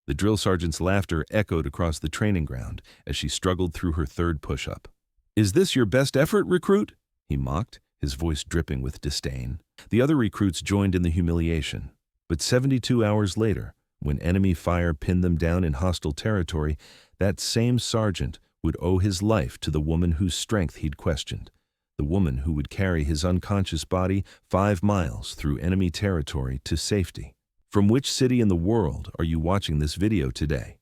The drill sergeant's laughter echoed across the training ground as she struggled through her third push-up. "Is this your best effort, recruit?" he mocked, his voice dripping with disdain. The other recruits joined in the humiliation. But 72 hours later, when enemy fire pinned them down in hostile territory, that same sergeant would owe his life to the woman whose strength he'd questioned, the woman who would carry his unconscious body 5 miles through enemy territory to safety. From which city in the world are you watching this video today?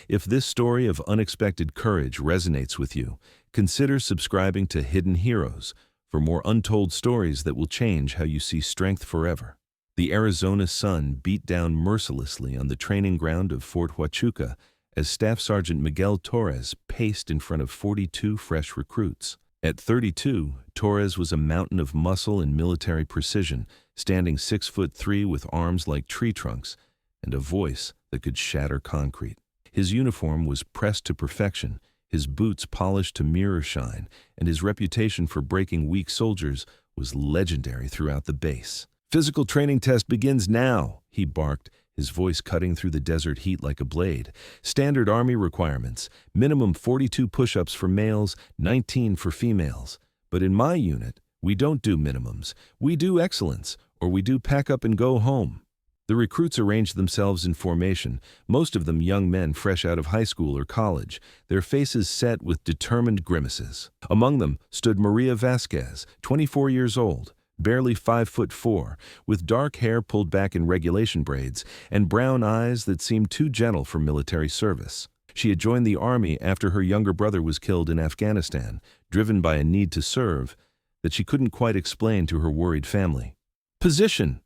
If this story of unexpected courage resonates with you, consider subscribing to Hidden Heroes for more untold stories that will change how you see strength forever. The Arizona sun beat down mercilessly on the training ground of Fort Huachuca as Staff Sergeant Miguel Torres paced in front of 42 fresh recruits. At 32, Torres was a mountain of muscle and military precision, standing 6'3" with arms like tree trunks and a voice that could shatter concrete. His uniform was pressed to perfection, his boots polished to mirror shine, and his reputation for breaking weak soldiers was legendary throughout the base. "Physical training test begins now," he barked, his voice cutting through the desert heat like a blade. "Standard Army requirements, minimum 42 push-ups for males, 19 for females. But in my unit, we don't do minimums. We do excellence, or we do pack up and go home." The recruits arranged themselves in formation, most of them young men fresh out of high school or college, their faces set with determined grimaces. Among them stood Maria Vasquez, 24 years old, barely 5'4", with dark hair pulled back in regulation braids and brown eyes that seemed too gentle for military service. She had joined the army after her younger brother was killed in Afghanistan, driven by a need to serve that she couldn't quite explain to her worried family. "Position!"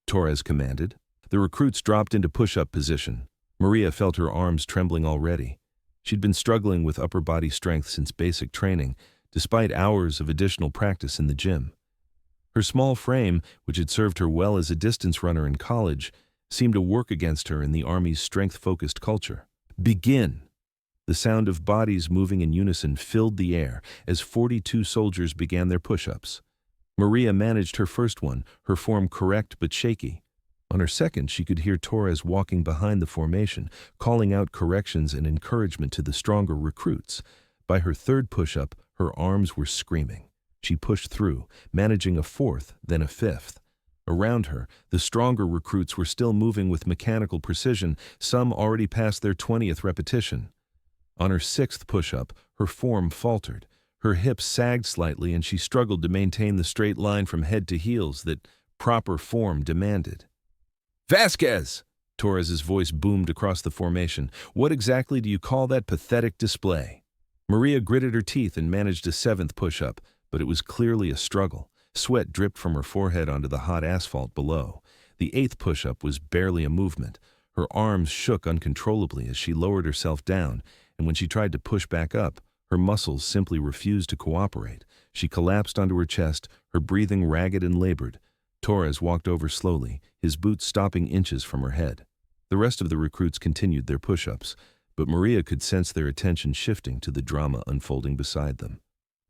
Torres commanded. The recruits dropped into push-up position. Maria felt her arms trembling already. She'd been struggling with upper body strength since basic training, despite hours of additional practice in the gym. Her small frame, which had served her well as a distance runner in college, seemed to work against her in the Army's strength-focused culture. "Begin!" The sound of bodies moving in unison filled the air as 42 soldiers began their push-ups. Maria managed her first one, her form correct but shaky. On her second, she could hear Torres walking behind the formation, calling out corrections and encouragement to the stronger recruits. By her third push-up, her arms were screaming. She pushed through, managing a fourth, then a fifth. Around her, the stronger recruits were still moving with mechanical precision, some already past their 20th repetition. On her sixth push-up, her form faltered. Her hips sagged slightly and she struggled to maintain the straight line from head to heels that proper form demanded. "Vasquez!" Torres's voice boomed across the formation. "What exactly do you call that pathetic display?" Maria gritted her teeth and managed a seventh push-up, but it was clearly a struggle. Sweat dripped from her forehead onto the hot asphalt below. The eighth push-up was barely a movement. Her arms shook uncontrollably as she lowered herself down, and when she tried to push back up, her muscles simply refused to cooperate. She collapsed onto her chest, her breathing ragged and labored. Torres walked over slowly, his boots stopping inches from her head. The rest of the recruits continued their push-ups, but Maria could sense their attention shifting to the drama unfolding beside them.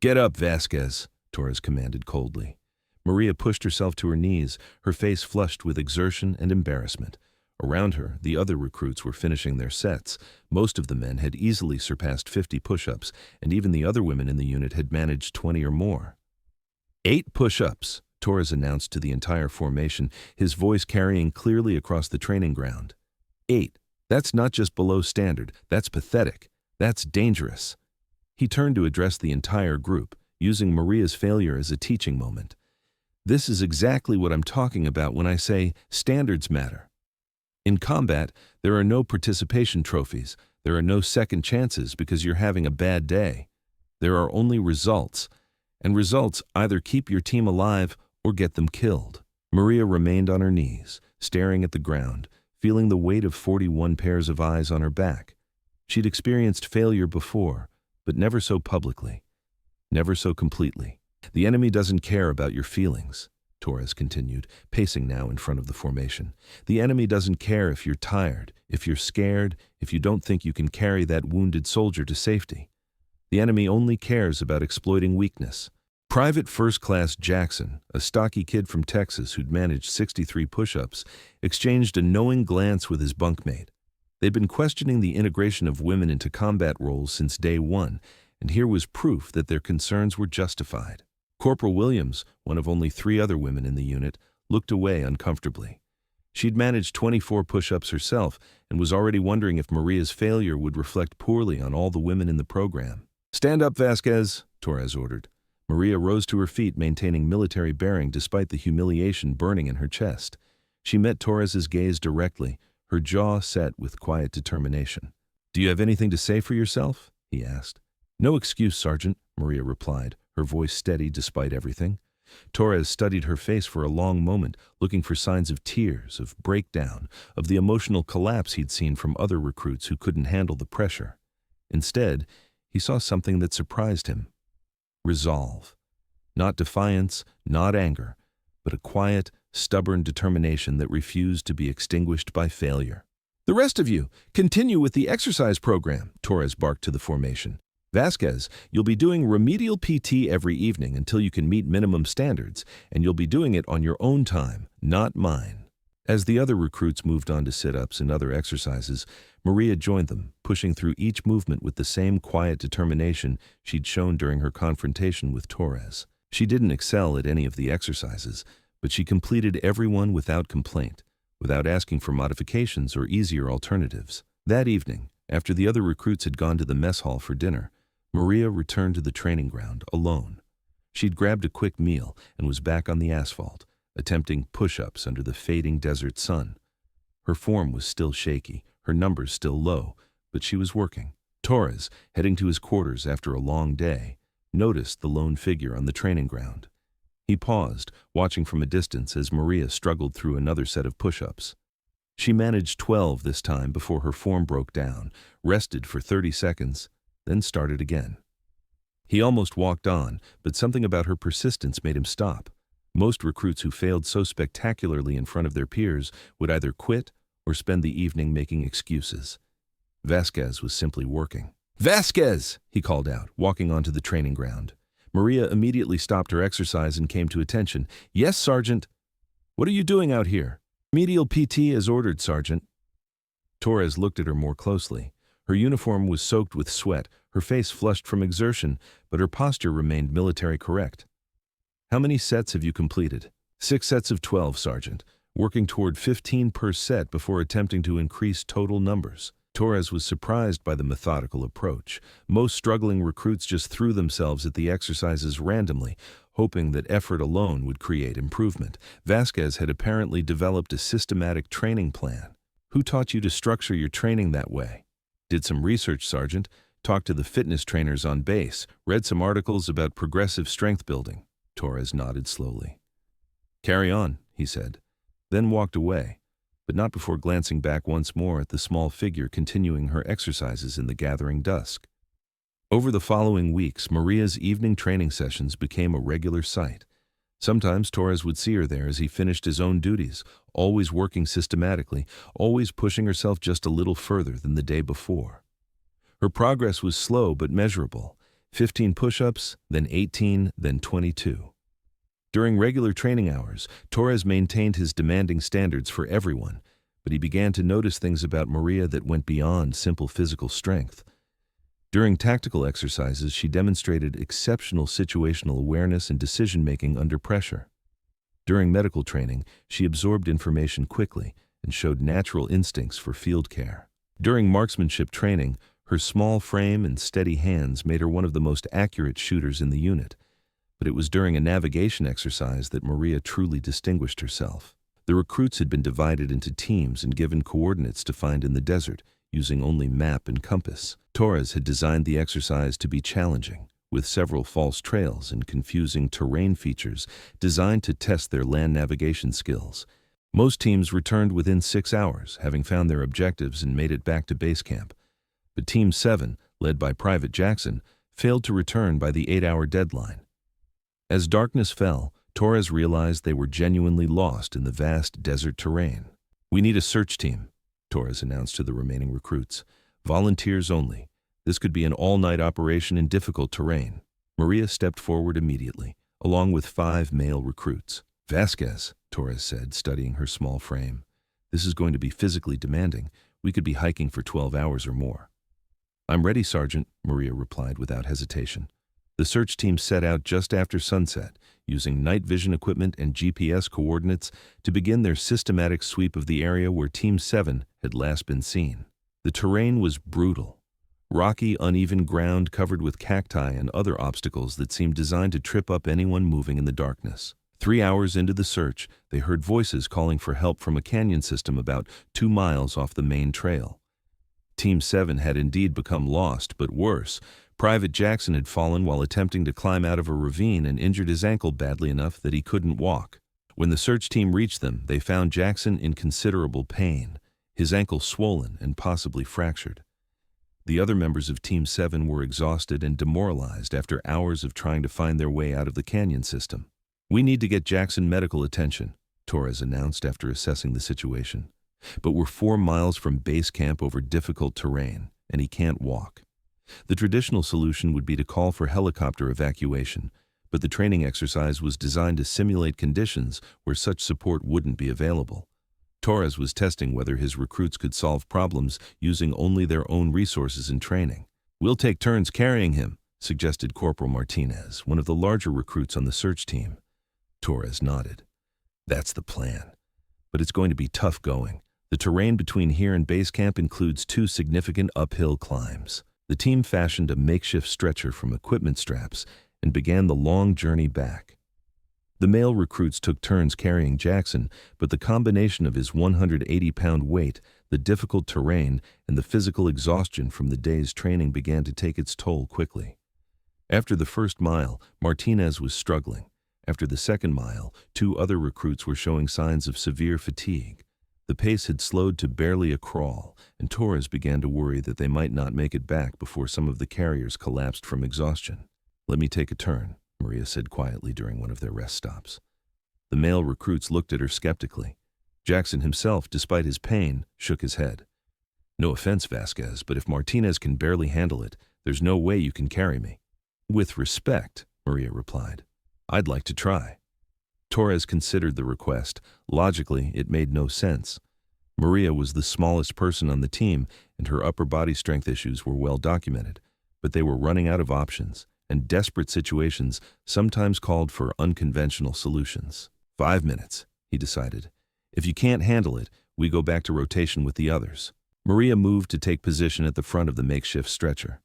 "Get up, Vasquez," Torres commanded coldly. Maria pushed herself to her knees, her face flushed with exertion and embarrassment. Around her, the other recruits were finishing their sets. Most of the men had easily surpassed 50 push-ups, and even the other women in the unit had managed 20 or more. 8 push-ups, Torres announced to the entire formation, his voice carrying clearly across the training ground. 8. That's not just below standard, that's pathetic. That's dangerous. He turned to address the entire group, using Maria's failure as a teaching moment. This is exactly what I'm talking about when I say standards matter. In combat, there are no participation trophies. There are no second chances because you're having a bad day. There are only results, and results either keep your team alive or get them killed. Maria remained on her knees, staring at the ground, feeling the weight of 41 pairs of eyes on her back. She'd experienced failure before, but never so publicly, never so completely. The enemy doesn't care about your feelings, Torres continued, pacing now in front of the formation. The enemy doesn't care if you're tired, if you're scared, if you don't think you can carry that wounded soldier to safety. The enemy only cares about exploiting weakness. Private First Class Jackson, a stocky kid from Texas who'd managed 63 push-ups, exchanged a knowing glance with his bunkmate. They'd been questioning the integration of women into combat roles since day one, and here was proof that their concerns were justified. Corporal Williams, one of only 3 other women in the unit, looked away uncomfortably. She'd managed 24 push-ups herself and was already wondering if Maria's failure would reflect poorly on all the women in the program. "Stand up, Vasquez," Torres ordered. Maria rose to her feet, maintaining military bearing despite the humiliation burning in her chest. She met Torres's gaze directly, her jaw set with quiet determination. "Do you have anything to say for yourself?" he asked. "No excuse, Sergeant," Maria replied, her voice steady despite everything. Torres studied her face for a long moment, looking for signs of tears, of breakdown, of the emotional collapse he'd seen from other recruits who couldn't handle the pressure. Instead, he saw something that surprised him. Resolve. Not defiance, not anger, but a quiet, stubborn determination that refused to be extinguished by failure. "The rest of you, continue with the exercise program," Torres barked to the formation. "Vasquez, you'll be doing remedial PT every evening until you can meet minimum standards, and you'll be doing it on your own time, not mine." As the other recruits moved on to sit-ups and other exercises, Maria joined them, pushing through each movement with the same quiet determination she'd shown during her confrontation with Torres. She didn't excel at any of the exercises, but she completed every one without complaint, without asking for modifications or easier alternatives. That evening, after the other recruits had gone to the mess hall for dinner, Maria returned to the training ground alone. She'd grabbed a quick meal and was back on the asphalt, attempting push-ups under the fading desert sun. Her form was still shaky, her numbers still low, but she was working. Torres, heading to his quarters after a long day, noticed the lone figure on the training ground. He paused, watching from a distance as Maria struggled through another set of push-ups. She managed 12 this time before her form broke down, rested for 30 seconds, then started again. He almost walked on, but something about her persistence made him stop. Most recruits who failed so spectacularly in front of their peers would either quit or spend the evening making excuses. Vasquez was simply working. "Vasquez!" he called out, walking onto the training ground. Maria immediately stopped her exercise and came to attention. "Yes, Sergeant." "What are you doing out here?" "Medial PT as ordered, Sergeant." Torres looked at her more closely. Her uniform was soaked with sweat, her face flushed from exertion, but her posture remained military correct. "How many sets have you completed?" 6 sets of 12, Sergeant, working toward 15 per set before attempting to increase total numbers. Torres was surprised by the methodical approach. Most struggling recruits just threw themselves at the exercises randomly, hoping that effort alone would create improvement. Vasquez had apparently developed a systematic training plan. "Who taught you to structure your training that way?" "Did some research, Sergeant. Talked to the fitness trainers on base. Read some articles about progressive strength building." Torres nodded slowly. "Carry on," he said, then walked away, but not before glancing back once more at the small figure continuing her exercises in the gathering dusk. Over the following weeks, Maria's evening training sessions became a regular sight. Sometimes Torres would see her there as he finished his own duties, always working systematically, always pushing herself just a little further than the day before. Her progress was slow but measurable. 15 push-ups, then 18, then 22. During regular training hours, Torres maintained his demanding standards for everyone, but he began to notice things about Maria that went beyond simple physical strength. During tactical exercises, she demonstrated exceptional situational awareness and decision-making under pressure. During medical training, she absorbed information quickly and showed natural instincts for field care. During marksmanship training, her small frame and steady hands made her one of the most accurate shooters in the unit. But it was during a navigation exercise that Maria truly distinguished herself. The recruits had been divided into teams and given coordinates to find in the desert, using only map and compass. Torres had designed the exercise to be challenging, with several false trails and confusing terrain features designed to test their land navigation skills. Most teams returned within 6 hours, having found their objectives and made it back to base camp. But Team 7, led by Private Jackson, failed to return by the 8-hour deadline. As darkness fell, Torres realized they were genuinely lost in the vast desert terrain. "We need a search team," Torres announced to the remaining recruits. "Volunteers only. This could be an all-night operation in difficult terrain." Maria stepped forward immediately, along with 5 male recruits. "Vasquez," Torres said, studying her small frame. "This is going to be physically demanding. We could be hiking for 12 hours or more. I'm ready, Sergeant, Maria replied without hesitation. The search team set out just after sunset, using night vision equipment and GPS coordinates to begin their systematic sweep of the area where Team 7 had last been seen. The terrain was brutal. Rocky, uneven ground covered with cacti and other obstacles that seemed designed to trip up anyone moving in the darkness. 3 hours into the search, they heard voices calling for help from a canyon system about 2 miles off the main trail. Team 7 had indeed become lost, but worse, Private Jackson had fallen while attempting to climb out of a ravine and injured his ankle badly enough that he couldn't walk. When the search team reached them, they found Jackson in considerable pain, his ankle swollen and possibly fractured. The other members of Team 7 were exhausted and demoralized after hours of trying to find their way out of the canyon system. We need to get Jackson medical attention, Torres announced after assessing the situation. But we're 4 miles from base camp over difficult terrain, and he can't walk. The traditional solution would be to call for helicopter evacuation, but the training exercise was designed to simulate conditions where such support wouldn't be available. Torres was testing whether his recruits could solve problems using only their own resources and training. We'll take turns carrying him, suggested Corporal Martinez, one of the larger recruits on the search team. Torres nodded. That's the plan. But it's going to be tough going. The terrain between here and base camp includes 2 significant uphill climbs. The team fashioned a makeshift stretcher from equipment straps and began the long journey back. The male recruits took turns carrying Jackson, but the combination of his 180-pound weight, the difficult terrain, and the physical exhaustion from the day's training began to take its toll quickly. After the first mile, Martinez was struggling. After the second mile, 2 other recruits were showing signs of severe fatigue. The pace had slowed to barely a crawl, and Torres began to worry that they might not make it back before some of the carriers collapsed from exhaustion. Let me take a turn, Maria said quietly during one of their rest stops. The male recruits looked at her skeptically. Jackson himself, despite his pain, shook his head. No offense, Vasquez, but if Martinez can barely handle it, there's no way you can carry me. With respect, Maria replied. I'd like to try. Torres considered the request. Logically, it made no sense. Maria was the smallest person on the team, and her upper body strength issues were well documented, but they were running out of options, and desperate situations sometimes called for unconventional solutions. 5 minutes, he decided. If you can't handle it, we go back to rotation with the others. Maria moved to take position at the front of the makeshift stretcher.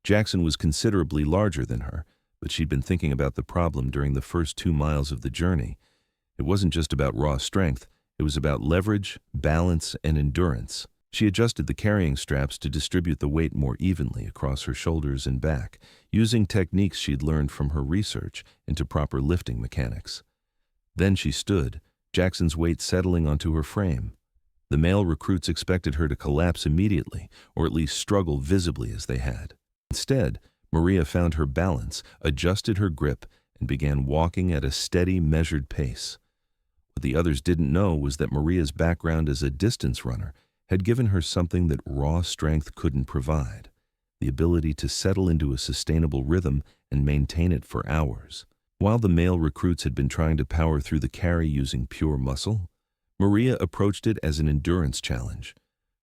Jackson was considerably larger than her, but she'd been thinking about the problem during the first 2 miles of the journey. It wasn't just about raw strength, it was about leverage, balance, and endurance. She adjusted the carrying straps to distribute the weight more evenly across her shoulders and back, using techniques she'd learned from her research into proper lifting mechanics. Then she stood, Jackson's weight settling onto her frame. The male recruits expected her to collapse immediately, or at least struggle visibly as they had. Instead, Maria found her balance, adjusted her grip, and began walking at a steady, measured pace. What the others didn't know was that Maria's background as a distance runner had given her something that raw strength couldn't provide, the ability to settle into a sustainable rhythm and maintain it for hours. While the male recruits had been trying to power through the carry using pure muscle, Maria approached it as an endurance challenge.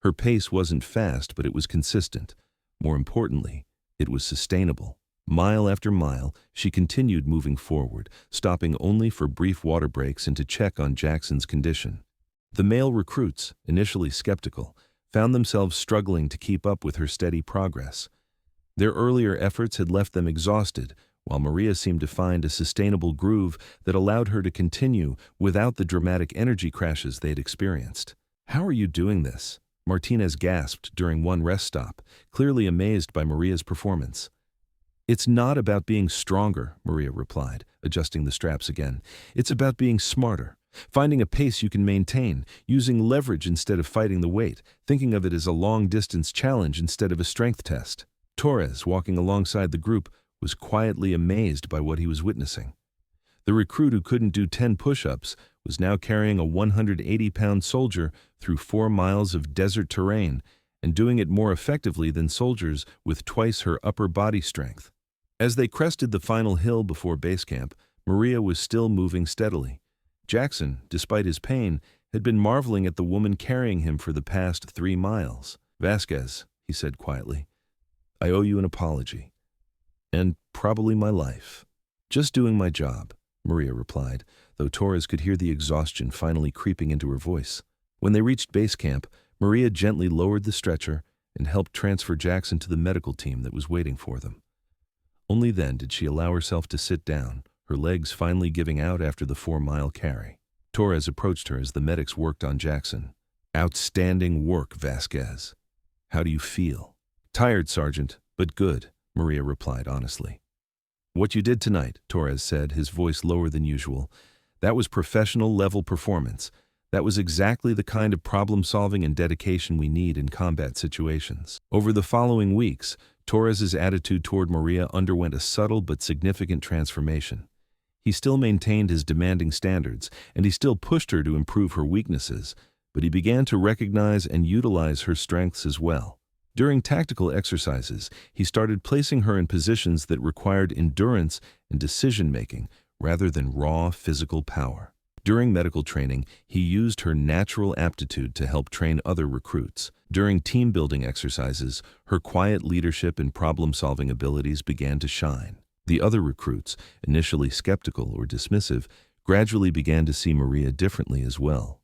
Her pace wasn't fast, but it was consistent. More importantly, it was sustainable. Mile after mile, she continued moving forward, stopping only for brief water breaks and to check on Jackson's condition. The male recruits, initially skeptical, found themselves struggling to keep up with her steady progress. Their earlier efforts had left them exhausted, while Maria seemed to find a sustainable groove that allowed her to continue without the dramatic energy crashes they'd experienced. "How are you doing this?" Martinez gasped during one rest stop, clearly amazed by Maria's performance. "It's not about being stronger," Maria replied, adjusting the straps again. "It's about being smarter, finding a pace you can maintain, using leverage instead of fighting the weight, thinking of it as a long-distance challenge instead of a strength test." Torres, walking alongside the group, was quietly amazed by what he was witnessing. The recruit who couldn't do 10 push-ups was now carrying a 180-pound soldier through 4 miles of desert terrain and doing it more effectively than soldiers with twice her upper body strength. As they crested the final hill before base camp, Maria was still moving steadily. Jackson, despite his pain, had been marveling at the woman carrying him for the past 3 miles. "Vasquez," he said quietly, "I owe you an apology. And probably my life." "Just doing my job," Maria replied, though Torres could hear the exhaustion finally creeping into her voice. When they reached base camp, Maria gently lowered the stretcher and helped transfer Jackson to the medical team that was waiting for them. Only then did she allow herself to sit down, her legs finally giving out after the 4-mile carry. Torres approached her as the medics worked on Jackson. "Outstanding work, Vasquez. How do you feel?" "Tired, Sergeant, but good," Maria replied honestly. "What you did tonight," Torres said, his voice lower than usual, "that was professional-level performance. That was exactly the kind of problem-solving and dedication we need in combat situations." Over the following weeks, Torres's attitude toward Maria underwent a subtle but significant transformation. He still maintained his demanding standards, and he still pushed her to improve her weaknesses, but he began to recognize and utilize her strengths as well. During tactical exercises, he started placing her in positions that required endurance and decision-making rather than raw physical power. During medical training, he used her natural aptitude to help train other recruits. During team-building exercises, her quiet leadership and problem-solving abilities began to shine. The other recruits, initially skeptical or dismissive, gradually began to see Maria differently as well.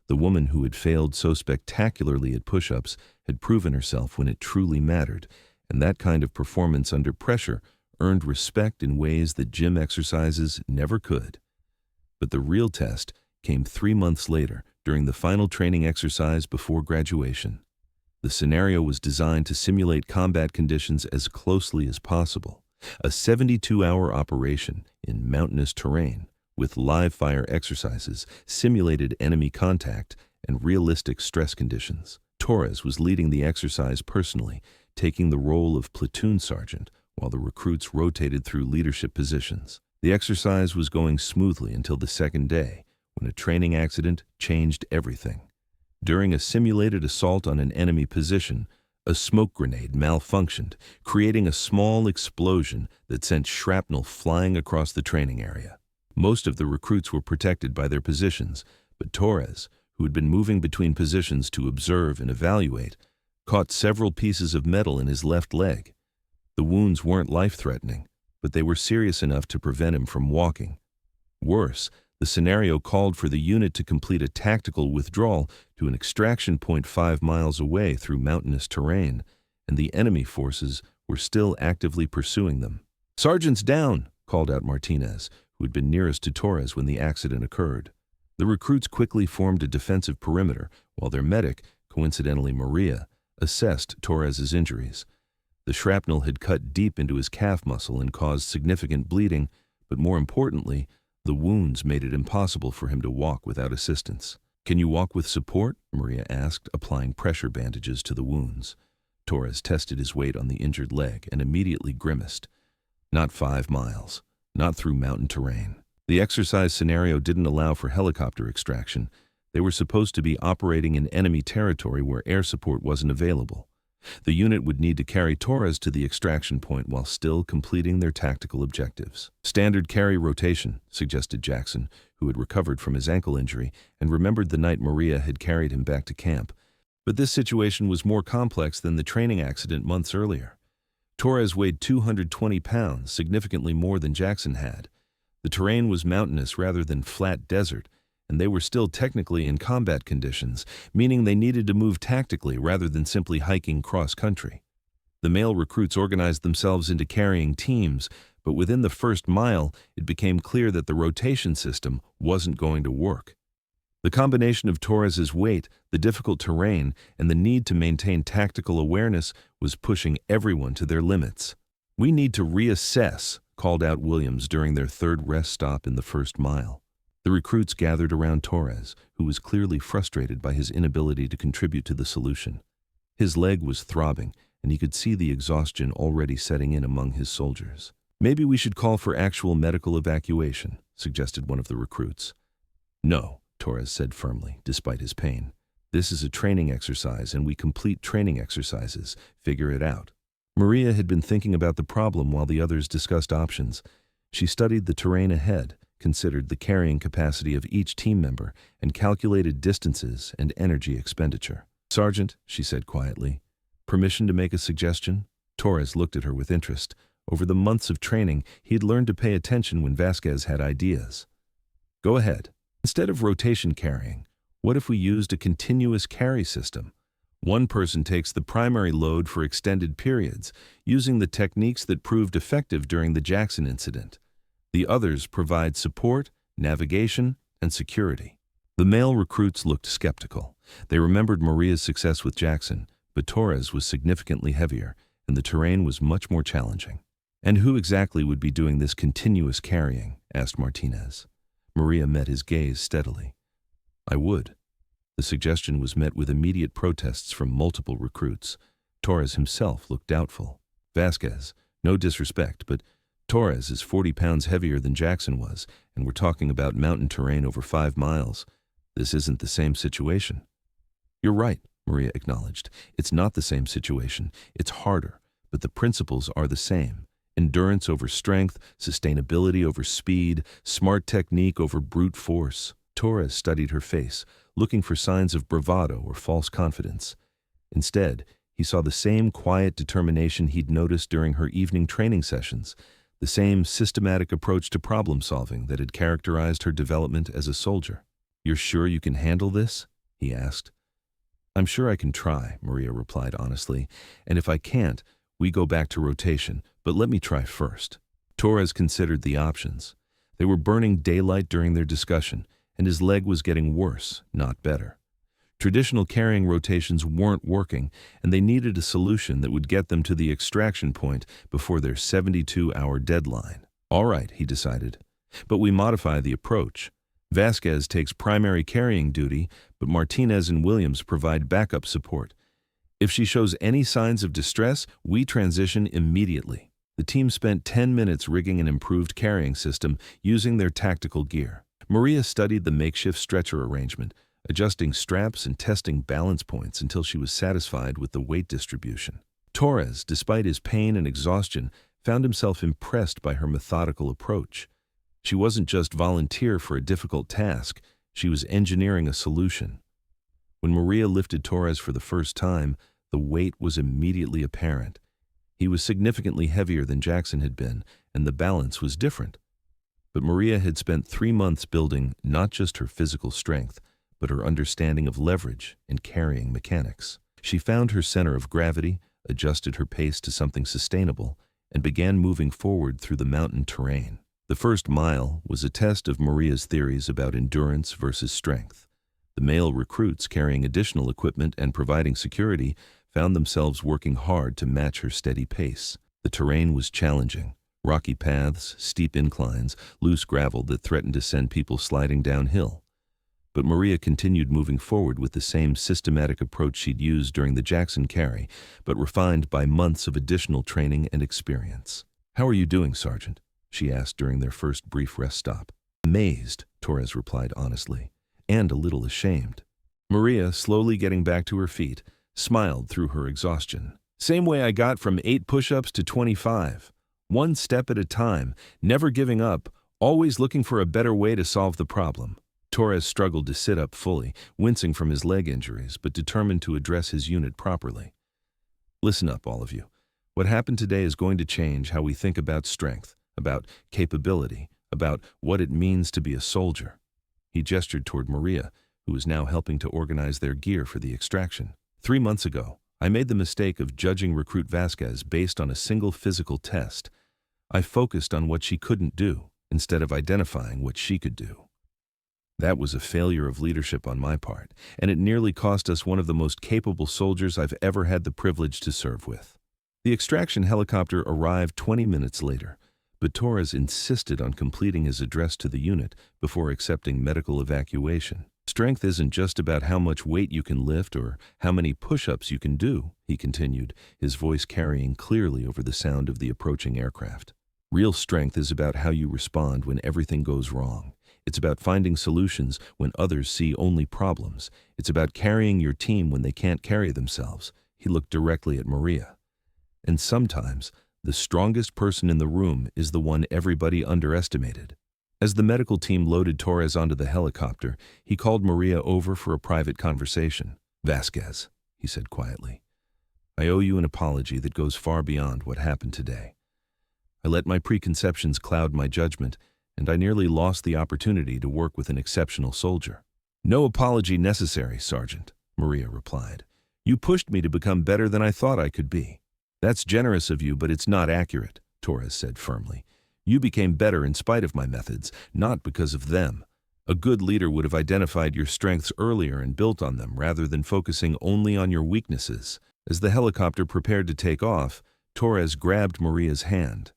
The woman who had failed so spectacularly at push-ups had proven herself when it truly mattered, and that kind of performance under pressure earned respect in ways that gym exercises never could. But the real test came 3 months later, during the final training exercise before graduation. The scenario was designed to simulate combat conditions as closely as possible. A 72-hour operation in mountainous terrain, with live-fire exercises, simulated enemy contact, and realistic stress conditions. Torres was leading the exercise personally, taking the role of platoon sergeant, while the recruits rotated through leadership positions. The exercise was going smoothly until the second day, when a training accident changed everything. During a simulated assault on an enemy position, a smoke grenade malfunctioned, creating a small explosion that sent shrapnel flying across the training area. Most of the recruits were protected by their positions, but Torres, who had been moving between positions to observe and evaluate, caught several pieces of metal in his left leg. The wounds weren't life-threatening, but they were serious enough to prevent him from walking. Worse, the scenario called for the unit to complete a tactical withdrawal to an extraction point 5 miles away through mountainous terrain, and the enemy forces were still actively pursuing them. "Sergeant's down," called out Martinez, who had been nearest to Torres when the accident occurred. The recruits quickly formed a defensive perimeter, while their medic, coincidentally Maria, assessed Torres's injuries. The shrapnel had cut deep into his calf muscle and caused significant bleeding, but more importantly, the wounds made it impossible for him to walk without assistance. "Can you walk with support?" Maria asked, applying pressure bandages to the wounds. Torres tested his weight on the injured leg and immediately grimaced. Not 5 miles, not through mountain terrain. The exercise scenario didn't allow for helicopter extraction. They were supposed to be operating in enemy territory where air support wasn't available. The unit would need to carry Torres to the extraction point while still completing their tactical objectives. "Standard carry rotation," suggested Jackson, who had recovered from his ankle injury and remembered the night Maria had carried him back to camp. But this situation was more complex than the training accident months earlier. Torres weighed 220 pounds, significantly more than Jackson had. The terrain was mountainous rather than flat desert, and they were still technically in combat conditions, meaning they needed to move tactically rather than simply hiking cross-country. The male recruits organized themselves into carrying teams, but within the first mile, it became clear that the rotation system wasn't going to work. The combination of Torres's weight, the difficult terrain, and the need to maintain tactical awareness was pushing everyone to their limits. "We need to reassess," called out Williams during their third rest stop in the first mile. The recruits gathered around Torres, who was clearly frustrated by his inability to contribute to the solution. His leg was throbbing, and he could see the exhaustion already setting in among his soldiers. "Maybe we should call for actual medical evacuation," suggested one of the recruits. "No," Torres said firmly, despite his pain. "This is a training exercise, and we complete training exercises. Figure it out." Maria had been thinking about the problem while the others discussed options. She studied the terrain ahead, considered the carrying capacity of each team member and calculated distances and energy expenditure. "Sergeant," she said quietly, "permission to make a suggestion?" Torres looked at her with interest. Over the months of training, he had learned to pay attention when Vasquez had ideas. "Go ahead. Instead of rotation carrying, what if we used a continuous carry system? One person takes the primary load for extended periods, using the techniques that proved effective during the Jackson incident. The others provide support, navigation, and security." The male recruits looked skeptical. They remembered Maria's success with Jackson, but Torres was significantly heavier, and the terrain was much more challenging. "And who exactly would be doing this continuous carrying?" asked Martinez. Maria met his gaze steadily. "I would." The suggestion was met with immediate protests from multiple recruits. Torres himself looked doubtful. "Vasquez, no disrespect, but Torres is 40 pounds heavier than Jackson was, and we're talking about mountain terrain over 5 miles. This isn't the same situation." "You're right," Maria acknowledged. "It's not the same situation. It's harder, but the principles are the same. Endurance over strength, sustainability over speed, smart technique over brute force." Torres studied her face, looking for signs of bravado or false confidence. Instead, he saw the same quiet determination he'd noticed during her evening training sessions, the same systematic approach to problem solving that had characterized her development as a soldier. "You're sure you can handle this?" he asked. "I'm sure I can try," Maria replied honestly, "and if I can't, we go back to rotation, but let me try first." Torres considered the options. They were burning daylight during their discussion, and his leg was getting worse, not better. Traditional carrying rotations weren't working, and they needed a solution that would get them to the extraction point before their 72-hour deadline. "All right," he decided, "but we modify the approach. Vasquez takes primary carrying duty, but Martinez and Williams provide backup support. If she shows any signs of distress, we transition immediately." The team spent 10 minutes rigging an improved carrying system using their tactical gear. Maria studied the makeshift stretcher arrangement, adjusting straps and testing balance points until she was satisfied with the weight distribution. Torres, despite his pain and exhaustion, found himself impressed by her methodical approach. She wasn't just volunteer for a difficult task, she was engineering a solution. When Maria lifted Torres for the first time, the weight was immediately apparent. He was significantly heavier than Jackson had been, and the balance was different. But Maria had spent 3 months building not just her physical strength, but her understanding of leverage and carrying mechanics. She found her center of gravity, adjusted her pace to something sustainable, and began moving forward through the mountain terrain. The first mile was a test of Maria's theories about endurance versus strength. The male recruits, carrying additional equipment and providing security, found themselves working hard to match her steady pace. The terrain was challenging. Rocky paths, steep inclines, loose gravel that threatened to send people sliding downhill. But Maria continued moving forward with the same systematic approach she'd used during the Jackson carry, but refined by months of additional training and experience. "How are you doing, Sergeant?" she asked during their first brief rest stop. "Amazed," Torres replied honestly, "and a little ashamed." Maria, slowly getting back to her feet, smiled through her exhaustion. "Same way I got from 8 push-ups to 25. One step at a time, never giving up, always looking for a better way to solve the problem." Torres struggled to sit up fully, wincing from his leg injuries, but determined to address his unit properly. "Listen up, all of you. What happened today is going to change how we think about strength, about capability, about what it means to be a soldier." He gestured toward Maria, who was now helping to organize their gear for the extraction. 3 months ago, I made the mistake of judging Recruit Vasquez based on a single physical test. I focused on what she couldn't do, instead of identifying what she could do. That was a failure of leadership on my part, and it nearly cost us one of the most capable soldiers I've ever had the privilege to serve with. The extraction helicopter arrived 20 minutes later, but Torres insisted on completing his address to the unit before accepting medical evacuation. "Strength isn't just about how much weight you can lift or how many push-ups you can do," he continued, his voice carrying clearly over the sound of the approaching aircraft. "Real strength is about how you respond when everything goes wrong. It's about finding solutions when others see only problems. It's about carrying your team when they can't carry themselves." He looked directly at Maria. "And sometimes, the strongest person in the room is the one everybody underestimated." As the medical team loaded Torres onto the helicopter, he called Maria over for a private conversation. "Vasquez," he said quietly, "I owe you an apology that goes far beyond what happened today. I let my preconceptions cloud my judgment, and I nearly lost the opportunity to work with an exceptional soldier." "No apology necessary, Sergeant," Maria replied. "You pushed me to become better than I thought I could be." "That's generous of you, but it's not accurate," Torres said firmly. "You became better in spite of my methods, not because of them. A good leader would have identified your strengths earlier and built on them rather than focusing only on your weaknesses." As the helicopter prepared to take off, Torres grabbed Maria's hand.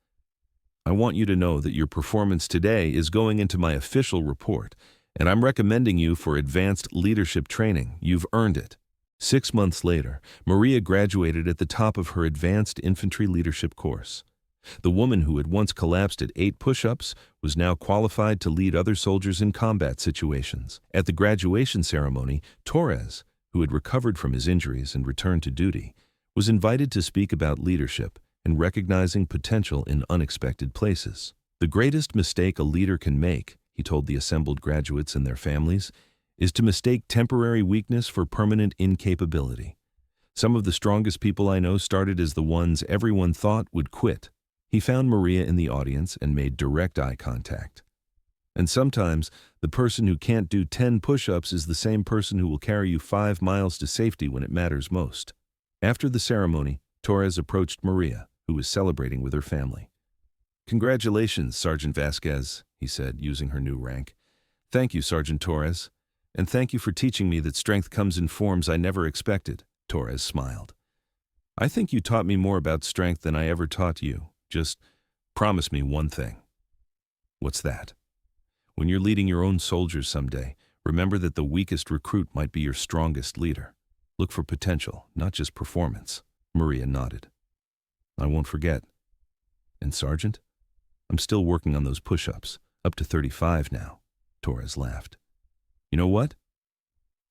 "I want you to know that your performance today is going into my official report, and I'm recommending you for advanced leadership training. You've earned it." 6 months later, Maria graduated at the top of her advanced infantry leadership course. The woman who had once collapsed at 8 push-ups was now qualified to lead other soldiers in combat situations. At the graduation ceremony, Torres, who had recovered from his injuries and returned to duty, was invited to speak about leadership and recognizing potential in unexpected places. "The greatest mistake a leader can make," he told the assembled graduates and their families, "is to mistake temporary weakness for permanent incapability. Some of the strongest people I know started as the ones everyone thought would quit." He found Maria in the audience and made direct eye contact. "And sometimes, the person who can't do 10 push-ups is the same person who will carry you 5 miles to safety when it matters most." After the ceremony, Torres approached Maria, who was celebrating with her family. "Congratulations, Sergeant Vasquez," he said, using her new rank. "Thank you, Sergeant Torres. And thank you for teaching me that strength comes in forms I never expected." Torres smiled. "I think you taught me more about strength than I ever taught you. Just promise me one thing." "What's that?" "When you're leading your own soldiers someday, remember that the weakest recruit might be your strongest leader. Look for potential, not just performance." Maria nodded. "I won't forget. And Sergeant, I'm still working on those push-ups, up to 35 now." Torres laughed. "You know what?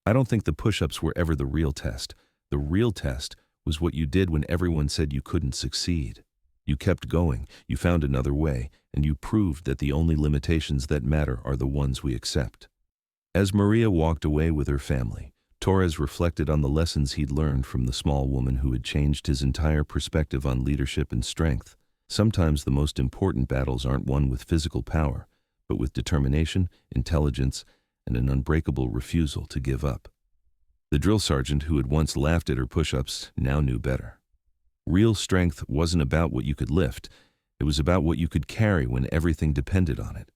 I don't think the push-ups were ever the real test. The real test was what you did when everyone said you couldn't succeed. You kept going, you found another way, and you proved that the only limitations that matter are the ones we accept." As Maria walked away with her family, Torres reflected on the lessons he'd learned from the small woman who had changed his entire perspective on leadership and strength. Sometimes the most important battles aren't won with physical power, but with determination, intelligence, and an unbreakable refusal to give up. The drill sergeant who had once laughed at her push-ups now knew better. Real strength wasn't about what you could lift, it was about what you could carry when everything depended on it.